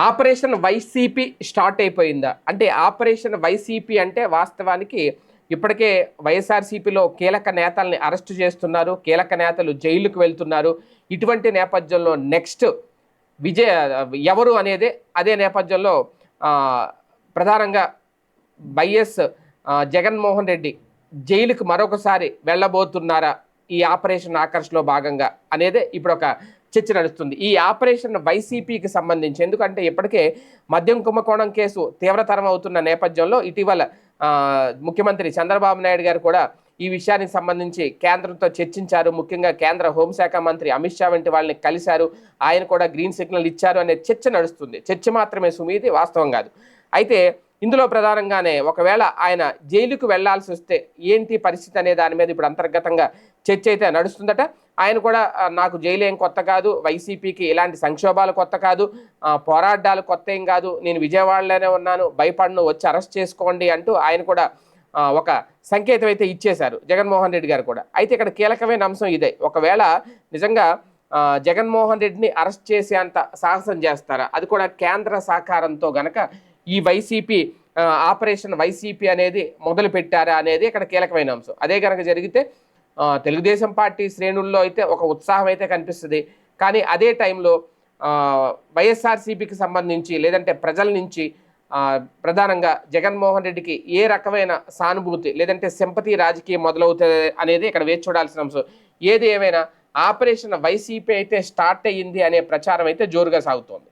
Operation YCP start అయిపోయిందా? అంటే operation YCP అంటే వాస్తవానికి ఇప్పటికే వైఎస్ఆర్సీపీలో కీలక నేతల్ని అరెస్టు చేస్తున్నారు. కీలక నేతలు జైలుకు వెళ్తున్నారు. ఇటువంటి నేపథ్యంలో నెక్స్ట్ విజయ ఎవరు అనేదే అదే నేపథ్యంలో ప్రధానంగా వైఎస్ జగన్మోహన్ రెడ్డి జైలుకు మరొకసారి వెళ్ళబోతున్నారా ఈ ఆపరేషన్ ఆకర్ష్లో భాగంగా అనేదే ఇప్పుడు ఒక చర్చ నడుస్తుంది. ఈ ఆపరేషన్ వైసీపీకి సంబంధించి ఎందుకంటే ఇప్పటికే మద్యం కుంభకోణం కేసు తీవ్రతరం అవుతున్న నేపథ్యంలో ఇటీవల ముఖ్యమంత్రి చంద్రబాబు నాయుడు గారు కూడా ఈ విషయానికి సంబంధించి కేంద్రంతో చర్చించారు. ముఖ్యంగా కేంద్ర హోంశాఖ మంత్రి అమిత్ షా వంటి వాళ్ళని కలిశారు. ఆయన కూడా గ్రీన్ సిగ్నల్ ఇచ్చారు అనే చర్చ నడుస్తుంది. చర్చ మాత్రమే సుమీది, వాస్తవం కాదు. అయితే ఇందులో ప్రధానంగానే ఒకవేళ ఆయన జైలుకు వెళ్లాల్సి వస్తే ఏంటి పరిస్థితి అనే దాని మీద ఇప్పుడు అంతర్గతంగా చర్చ అయితే నడుస్తుందట. ఆయన కూడా నాకు జైలు ఏం కొత్త కాదు, వైసీపీకి ఇలాంటి సంక్షోభాలు కొత్త కాదు, పోరాటాలు కొత్త ఏం కాదు, నేను విజయవాడలోనే ఉన్నాను, భయపడను, వచ్చి అరెస్ట్ చేసుకోండి అంటూ ఆయన కూడా ఒక సంకేతం అయితే ఇచ్చేశారు జగన్మోహన్ రెడ్డి గారు కూడా. అయితే ఇక్కడ కీలకమైన అంశం ఇదే, ఒకవేళ నిజంగా జగన్మోహన్ రెడ్డిని అరెస్ట్ చేసే అంత సాహసం చేస్తారా, అది కూడా కేంద్ర సహకారంతో గనక ఈ వైసీపీ ఆపరేషన్ వైసీపీ అనేది మొదలు పెట్టారా అనేది ఇక్కడ కీలకమైన అంశం. అదే కనుక జరిగితే తెలుగుదేశం పార్టీ శ్రేణుల్లో అయితే ఒక ఉత్సాహం అయితే కనిపిస్తుంది. కానీ అదే టైంలో వైఎస్ఆర్సీపీకి సంబంధించి లేదంటే ప్రజల నుంచి ప్రధానంగా జగన్మోహన్ రెడ్డికి ఏ రకమైన సానుభూతి లేదంటే సింపతి రాజకీయం మొదలవుతుంది అనేది ఇక్కడ వేచి చూడాల్సిన అంశం. ఏది ఏమైనా ఆపరేషన్ వైసీపీ అయితే స్టార్ట్ అయ్యింది అనే ప్రచారం అయితే జోరుగా సాగుతోంది.